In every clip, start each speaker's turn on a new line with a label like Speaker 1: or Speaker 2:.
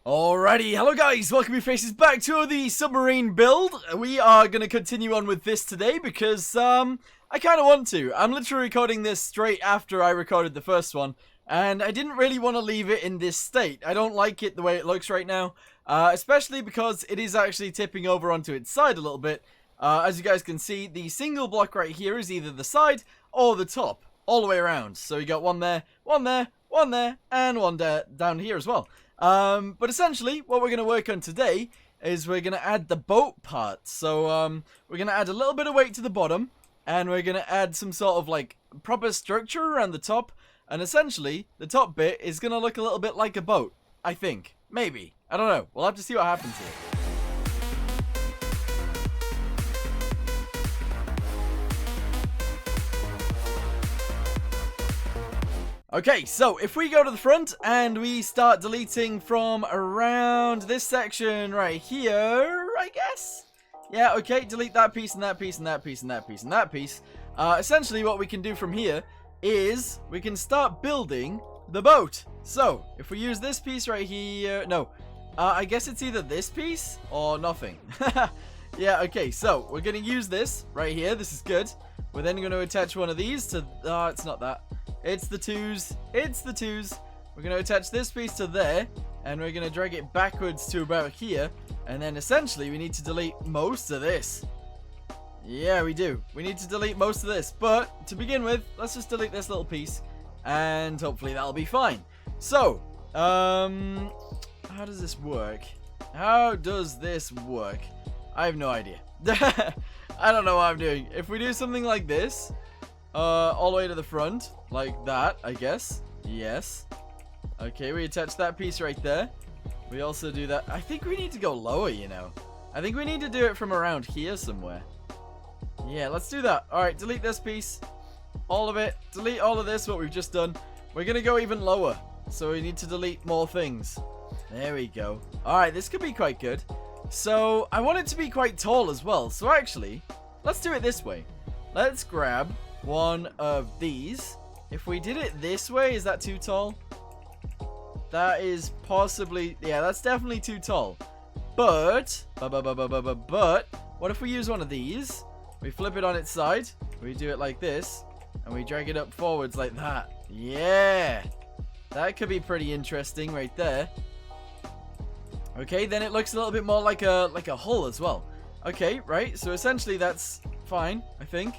Speaker 1: Alrighty, hello guys, welcome your faces back to the submarine build. We are going to continue on with this today because, I kind of want to. I'm literally recording this straight after I recorded the first one, and I didn't really want to leave it in this state. I don't like it the way it looks right now, especially because it is actually tipping over onto its side a little bit. As you guys can see, the single block right here is either the side or the top, all the way around. So you got one there, one there, one there, and one down here as well. But essentially, what we're going to work on today is we're going to add the boat part. So, we're going to add a little bit of weight to the bottom, and we're going to add some sort of, like, proper structure around the top, and essentially, the top bit is going to look a little bit like a boat, I think. Maybe. I don't know. We'll have to see what happens here. Okay, so if we go to the front and we start deleting from around this section right here, I guess? Yeah, okay, delete that piece and that piece and that piece and that piece and that piece. Essentially what we can do from here is we can start building the boat. So, if we use this piece right here, no, I guess it's either this piece or nothing. Yeah, okay, so we're going to use this right here. This is good. We're then going to attach one of these to, it's not that. It's the twos. It's the twos. We're going to attach this piece to there, and we're going to drag it backwards to about here, and then essentially we need to delete most of this. Yeah, we do. We need to delete most of this, but to begin with, let's just delete this little piece, and hopefully that'll be fine. So, how does this work? How does this work? I have no idea. I don't know what I'm doing. If we do something like this, all the way to the front, like that, I guess. Yes. Okay, we attach that piece right there. We also do that. I think we need to go lower, you know. I think we need to do it from around here somewhere. Yeah, let's do that. Alright, delete this piece. All of it. Delete all of this, what we've just done. We're going to go even lower. So we need to delete more things. There we go. Alright, this could be quite good. So, I want it to be quite tall as well. So actually, let's do it this way. Let's grab one of these. If we did it this way, is that too tall? That is possibly, yeah, that's definitely too tall. But what if we use one of these? We flip it on its side, we do it like this, and we drag it up forwards like that. Yeah, that could be pretty interesting right there. Okay, then it looks a little bit more like a hull as well. Okay, right, so essentially that's fine, I think.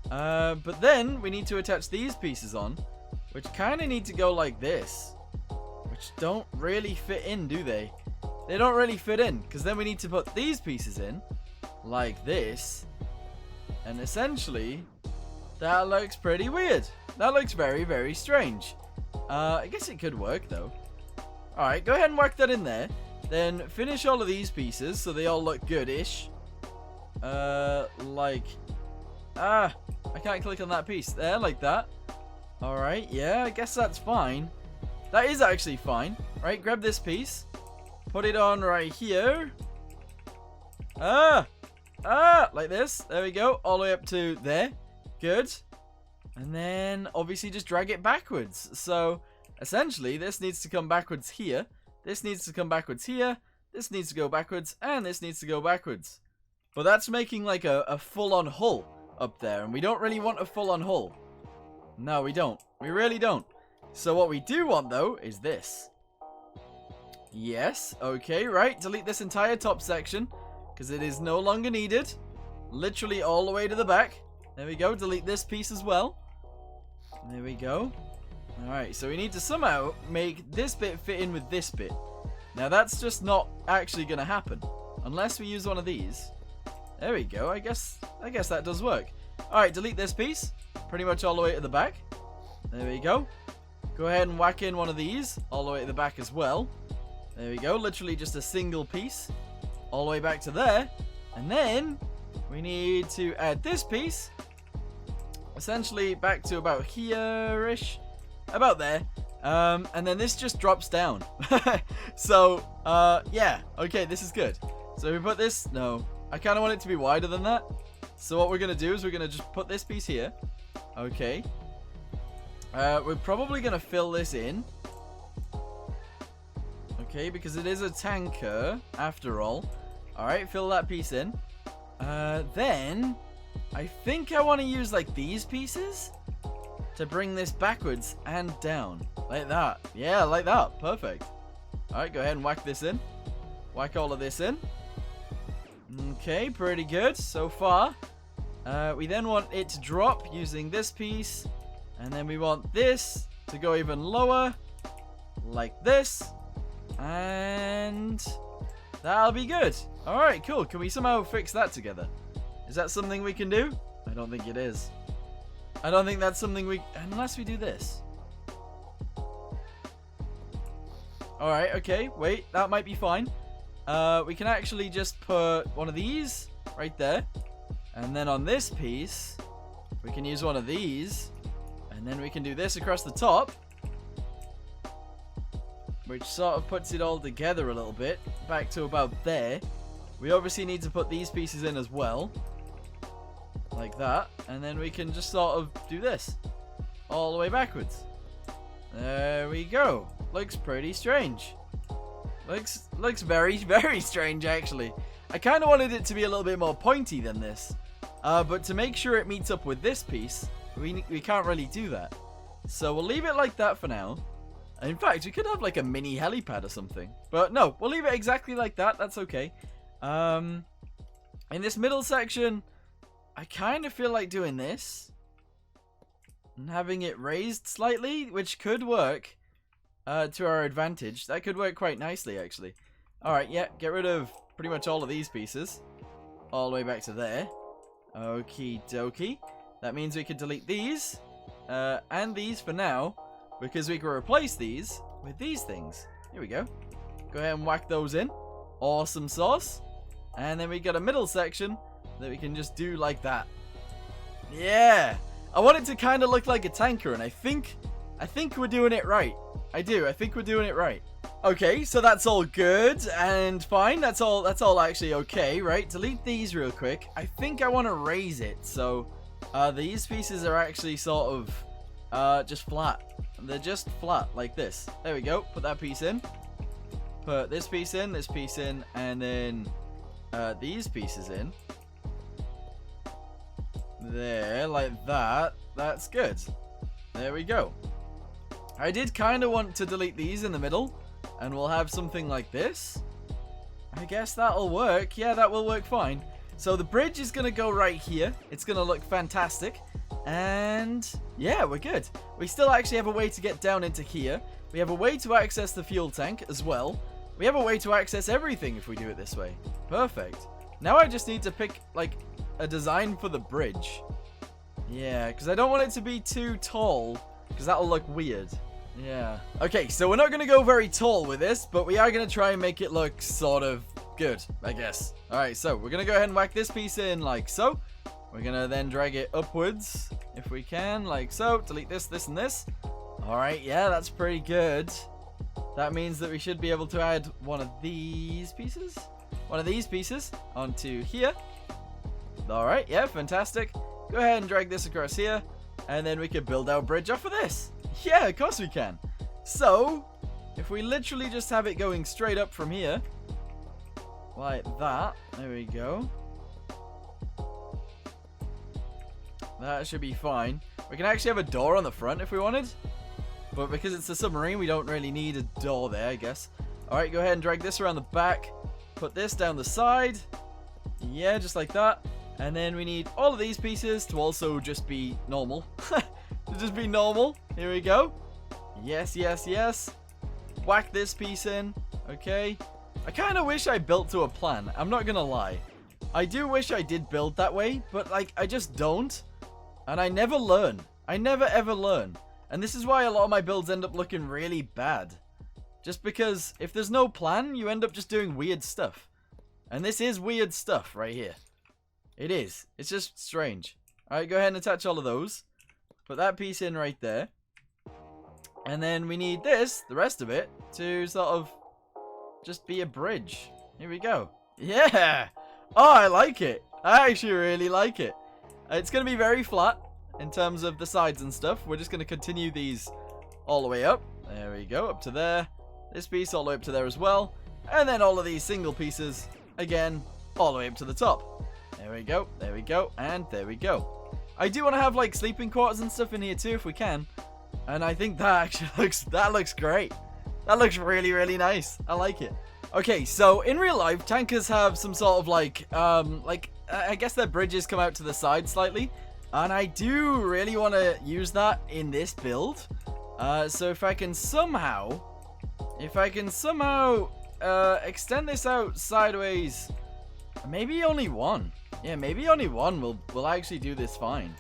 Speaker 1: But then we need to attach these pieces on, which kind of need to go like this, which don't really fit in, do they? They don't really fit in, because then we need to put these pieces in, like this, and essentially, that looks pretty weird. That looks very, very strange. I guess it could work, though. Alright, go ahead and work that in there, then finish all of these pieces, so they all look good-ish. I can't click on that piece there, like that. Alright, yeah, I guess that's fine. That is actually fine. Right, grab this piece. Put it on right here. Like this. There we go. All the way up to there. Good. And then, obviously, just drag it backwards. So, essentially, this needs to come backwards here. This needs to come backwards here. This needs to go backwards. And this needs to go backwards. But that's making, like, a full-on hull up there, and we don't really want a full-on hull. No, we don't. We really don't. So what we do want, though, is this. Yes, okay, right. Delete this entire top section, because it is no longer needed. Literally all the way to the back. There we go. Delete this piece as well. There we go. Alright, so we need to somehow make this bit fit in with this bit. Now, that's just not actually going to happen, unless we use one of these. There we go. I guess that does work. Alright, delete this piece. Pretty much all the way to the back. There we go. Go ahead and whack in one of these. All the way to the back as well. There we go. Literally just a single piece. All the way back to there. And then we need to add this piece. Essentially back to about here-ish. About there. And then this just drops down. So, yeah. Okay, this is good. So we put this... No. I kind of want it to be wider than that. So what we're going to do is we're going to just put this piece here. Okay. We're probably going to fill this in. Okay, because it is a tanker, after all. Alright, fill that piece in. Then, I think I want to use, like, these pieces to bring this backwards and down. Like that. Yeah, like that. Perfect. Alright, go ahead and whack this in. Whack all of this in. Okay, pretty good so far. We then want it to drop using this piece. And then we want this to go even lower. Like this. And that'll be good. Alright, cool. Can we somehow fix that together? Is that something we can do? I don't think it is. I don't think that's something we... Unless we do this. Alright, okay. Wait, that might be fine. We can actually just put one of these right there. And then on this piece, we can use one of these. And then we can do this across the top. Which sort of puts it all together a little bit. Back to about there. We obviously need to put these pieces in as well. Like that. And then we can just sort of do this. All the way backwards. There we go. Looks pretty strange. Looks very, very strange, actually. I kind of wanted it to be a little bit more pointy than this. But to make sure it meets up with this piece, we can't really do that. So we'll leave it like that for now. In fact, we could have like a mini helipad or something. But no, we'll leave it exactly like that. That's okay. In this middle section, I kind of feel like doing this. And having it raised slightly, which could work to our advantage. That could work quite nicely, actually. Alright, yeah, get rid of pretty much all of these pieces. All the way back to there. Okie dokie. That means we could delete these. And these for now. Because we can replace these with these things. Here we go. Go ahead and whack those in. Awesome sauce. And then we got a middle section that we can just do like that. Yeah. I want it to kind of look like a tanker, and I think we're doing it right. I do. I think we're doing it right. Okay, so that's all good and fine. That's all actually okay, right? Delete these real quick. I think I want to raise it. So these pieces are actually sort of just flat. They're just flat like this. There we go. Put that piece in. Put this piece in, and then these pieces in. There, like that. That's good. There we go. I did kind of want to delete these in the middle, and we'll have something like this. I guess that'll work. Yeah, that will work fine. So the bridge is going to go right here. It's going to look fantastic. And yeah, we're good. We still actually have a way to get down into here. We have a way to access the fuel tank as well. We have a way to access everything if we do it this way. Perfect. Now I just need to pick, like, a design for the bridge. Yeah, because I don't want it to be too tall, because that'll look weird. Yeah. Okay, so we're not going to go very tall with this, but we are going to try and make it look sort of good, I guess. Alright, so we're going to go ahead and whack this piece in like so. We're going to then drag it upwards, if we can, like so. Delete this, this, and this. Alright, yeah, that's pretty good. That means that we should be able to add one of these pieces. One of these pieces onto here. Alright, yeah, fantastic. Go ahead and drag this across here. And then we can build our bridge off of this. Yeah, of course we can. So, if we literally just have it going straight up from here. Like that. There we go. That should be fine. We can actually have a door on the front if we wanted. But because it's a submarine, we don't really need a door there, I guess. Alright, go ahead and drag this around the back. Put this down the side. Yeah, just like that. And then we need all of these pieces to also just be normal. To just be normal. Here we go. Yes, yes, yes. Whack this piece in. Okay. I kind of wish I built to a plan. I'm not going to lie. I do wish I did build that way, but like I just don't. And I never learn. I never ever learn. And this is why a lot of my builds end up looking really bad. Just because if there's no plan, you end up just doing weird stuff. And this is weird stuff right here. It is. It's just strange. Alright, go ahead and attach all of those. Put that piece in right there. And then we need this, the rest of it, to sort of just be a bridge. Here we go. Yeah! Oh, I like it. I actually really like it. It's going to be very flat in terms of the sides and stuff. We're just going to continue these all the way up. There we go, up to there. this piece all the way up to there as well. And then all of these single pieces, again, all the way up to the top. There we go, and there we go. I do want to have, like, sleeping quarters and stuff in here too, if we can. And I think that actually looks great. That looks really, really nice. I like it. Okay, so in real life, tankers have some sort of, like, I guess their bridges come out to the side slightly. And I do really want to use that in this build. So if I can somehow extend this out sideways, maybe only one. Yeah, maybe only one will actually do this fine.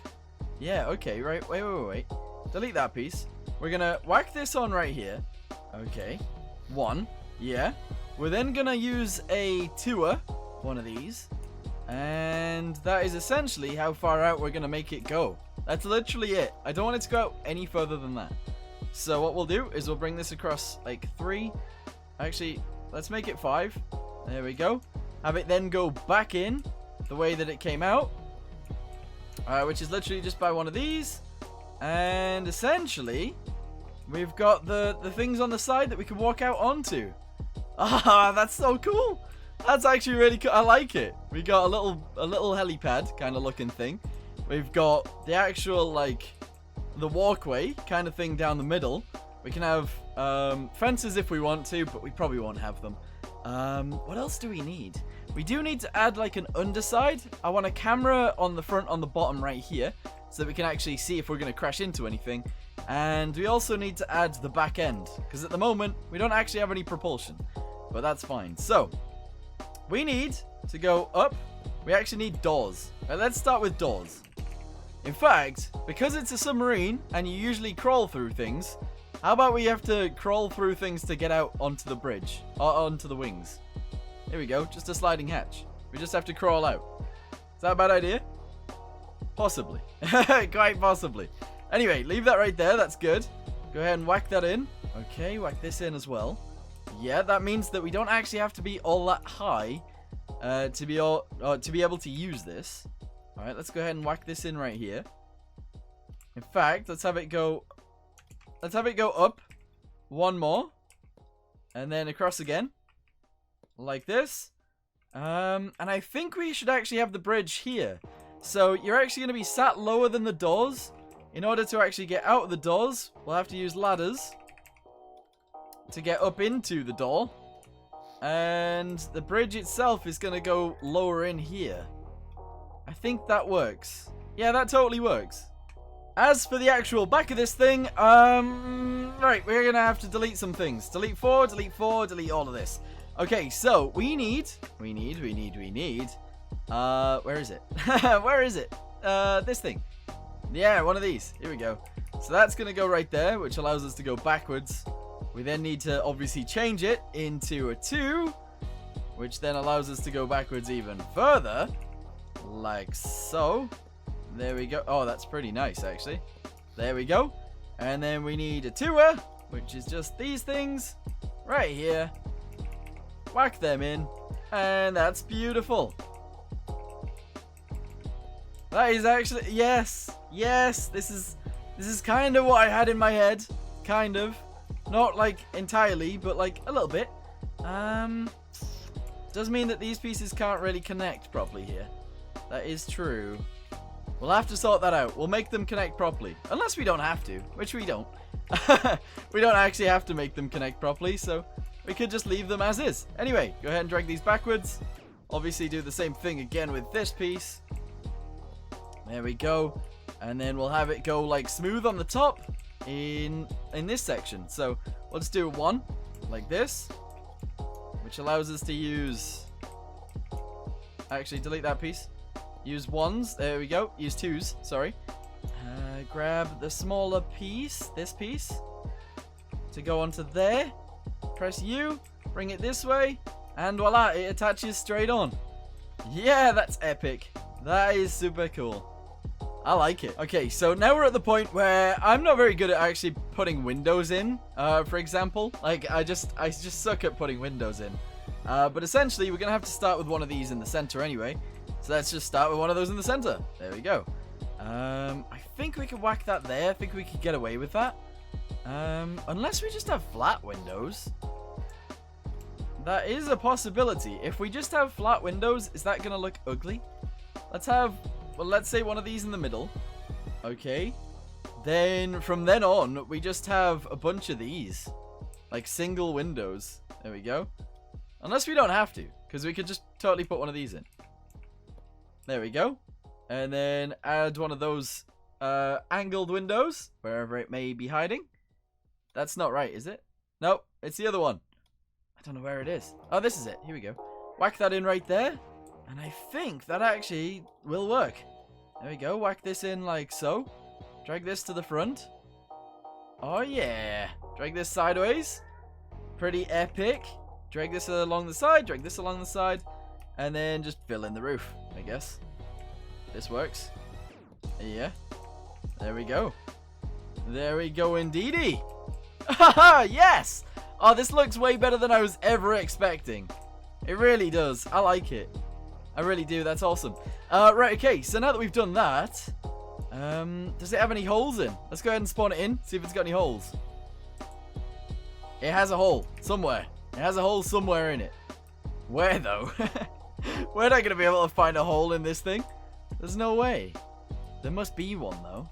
Speaker 1: Yeah, okay, right, wait. Delete that piece. We're gonna whack this on right here. Okay, one, yeah. We're then gonna use a tour, one of these. And that is essentially how far out we're gonna make it go. That's literally it. I don't want it to go out any further than that. So what we'll do is we'll bring this across like 3. Actually, let's make it 5. There we go. Have it then go back in the way that it came out, which is literally just by one of these. And essentially, we've got the things on the side that we can walk out onto. Ah, that's so cool. That's actually really cool. I like it. We got a little helipad kind of looking thing. We've got the actual, like, the walkway kind of thing down the middle. We can have fences if we want to, but we probably won't have them. What else do we need? We do need to add, like, an underside. I want a camera on the front, on the bottom right here, so that we can actually see if we're going to crash into anything. And we also need to add the back end, because at the moment, we don't actually have any propulsion. But that's fine. So, we need to go up. We actually need doors. Right, let's start with doors. In fact, because it's a submarine, and you usually crawl through things, how about we have to crawl through things to get out onto the bridge, or onto the wings? Here we go, just a sliding hatch. We just have to crawl out. Is that a bad idea? Possibly. Quite possibly. Anyway, leave that right there, that's good. Go ahead and whack that in. Okay, whack this in as well. Yeah, that means that we don't actually have to be all that high to be able to use this. Alright, let's go ahead and whack this in right here. In fact, let's have it go up one more. And then across again. Like this. And I think we should actually have the bridge here. So you're actually going to be sat lower than the doors. In order to actually get out of the doors, we'll have to use ladders to get up into the door. And the bridge itself is going to go lower in here. I think that works. Yeah, that totally works. As for the actual back of this thing, right, we're going to have to delete some things. Delete 4, delete all of this. Okay, so we need, where is it? Where is it? This thing. Yeah, one of these. Here we go. So that's going to go right there, which allows us to go backwards. We then need to obviously change it into a 2, which then allows us to go backwards even further. Like so. There we go. Oh, that's pretty nice, actually. There we go. And then we need a tour, which is just these things right here. Whack them in. And that's beautiful. That is actually... Yes. Yes. This is kind of what I had in my head. Kind of. Not, like, entirely, but, like, a little bit. Does mean that these pieces can't really connect properly here. That is true. We'll have to sort that out. We'll make them connect properly. Unless we don't have to, which we don't. We don't actually have to make them connect properly, so we could just leave them as is. Anyway, go ahead and drag these backwards. Obviously do the same thing again with this piece. There we go. And then we'll have it go like smooth on the top in this section. So we'll just do 1 like this, which allows us to use... Actually, delete that piece. Use 1s. There we go. Use 2s. Sorry. Grab the smaller piece. This piece. To go onto there. Press U. Bring it this way. And voila. It attaches straight on. Yeah, that's epic. That is super cool. I like it. Okay, so now we're at the point where I'm not very good at actually putting windows in. For example. Like, I just suck at putting windows in. But essentially, we're going to have to start with one of these in the center anyway. So let's just start with one of those in the center. There we go. I think we could whack that there. I think we could get away with that. Unless we just have flat windows. That is a possibility. If we just have flat windows, is that going to look ugly? Let's have, well, let's say one of these in the middle. Okay. Then, from then on, we just have a bunch of these. Like, single windows. There we go. Unless we don't have to, because we could just totally put one of these in. There we go. And then add one of those angled windows, wherever it may be hiding. That's not right, is it? Nope, it's the other one. I don't know where it is. Oh, this is it. Here we go. Whack that in right there. And I think that actually will work. There we go. Whack this in like so. Drag this to the front. Oh, yeah. Drag this sideways. Pretty epic. Drag this along the side. Drag this along the side. And then just fill in the roof, I guess. This works. Yeah. There we go. There we go indeedy. Haha, yes! Oh, this looks way better than I was ever expecting. It really does. I like it. I really do. That's awesome. Right, okay. So now that we've done that, does it have any holes in? Let's go ahead and spawn it in. See if it's got any holes. It has a hole somewhere. It has a hole somewhere in it. Where, though? We're not going to be able to find a hole in this thing. There's no way. There must be one, though.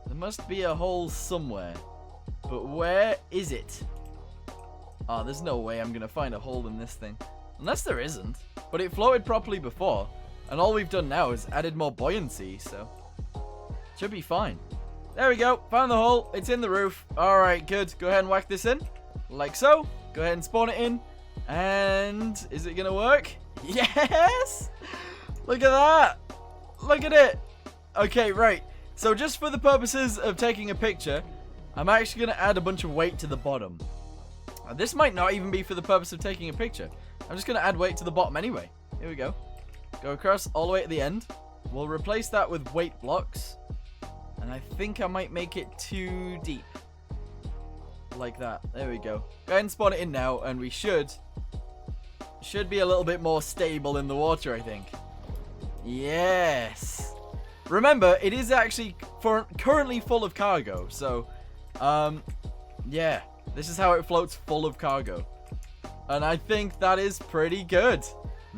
Speaker 1: There must be a hole somewhere. But where is it? Oh, there's no way I'm going to find a hole in this thing. Unless there isn't. But it floated properly before. And all we've done now is added more buoyancy, so should be fine. There we go. Found the hole. It's in the roof. Alright, good. Go ahead and whack this in. Like so. Go ahead and spawn it in. And is it going to work? Yes! Look at that. Look at it. Okay, right. So just for the purposes of taking a picture, I'm actually going to add a bunch of weight to the bottom. This might not even be for the purpose of taking a picture. I'm just going to add weight to the bottom anyway. Here we go. Go across all the way to the end. We'll replace that with weight blocks. And I think I might make it too deep. Like that. There we go. Go ahead and spawn it in now, and we should be a little bit more stable in the water, I think. Yes. Remember, it is actually currently full of cargo, so yeah, this is how it floats full of cargo. And I think that is pretty good.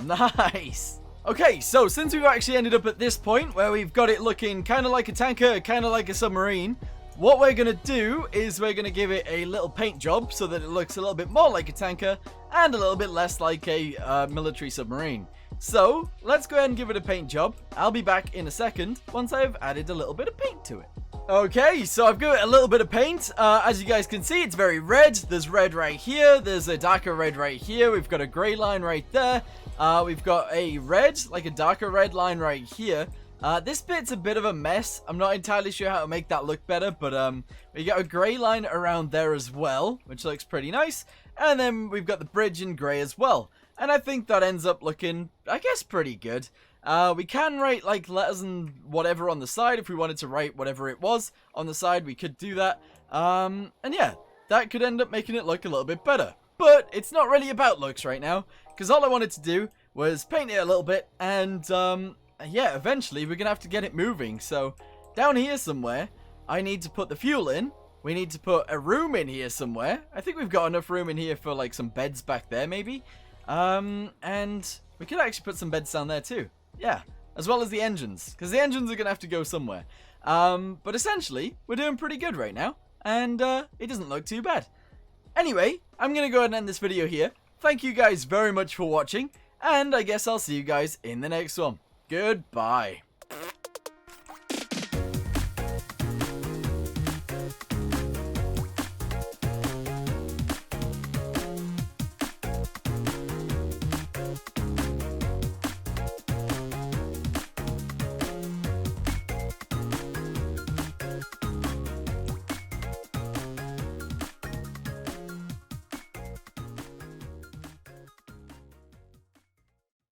Speaker 1: Nice. Okay, so since we've actually ended up at this point where we've got it looking kind of like a tanker, kind of like a submarine, what we're going to do is we're going to give it a little paint job so that it looks a little bit more like a tanker and a little bit less like a military submarine. So, let's go ahead and give it a paint job. I'll be back in a second once I've added a little bit of paint to it. Okay, so I've given it a little bit of paint. As you guys can see, it's very red. There's red right here. There's a darker red right here. We've got a grey line right there. We've got a red, like a darker red line right here. This bit's a bit of a mess. I'm not entirely sure how to make that look better, but we got a grey line around there as well, which looks pretty nice. And then we've got the bridge in grey as well. And I think that ends up looking, I guess, pretty good. We can write, like, letters and whatever on the side. If we wanted to write whatever it was on the side, we could do that. And yeah, that could end up making it look a little bit better. But it's not really about looks right now, because all I wanted to do was paint it a little bit. And, yeah, eventually we're going to have to get it moving. So, down here somewhere, I need to put the fuel in. We need to put a room in here somewhere. I think we've got enough room in here for, like, some beds back there, maybe. And we could actually put some beds down there too. Yeah, as well as the engines, because the engines are going to have to go somewhere. But essentially, we're doing pretty good right now, and it doesn't look too bad. Anyway, I'm going to go ahead and end this video here. Thank you guys very much for watching, and I guess I'll see you guys in the next one. Goodbye.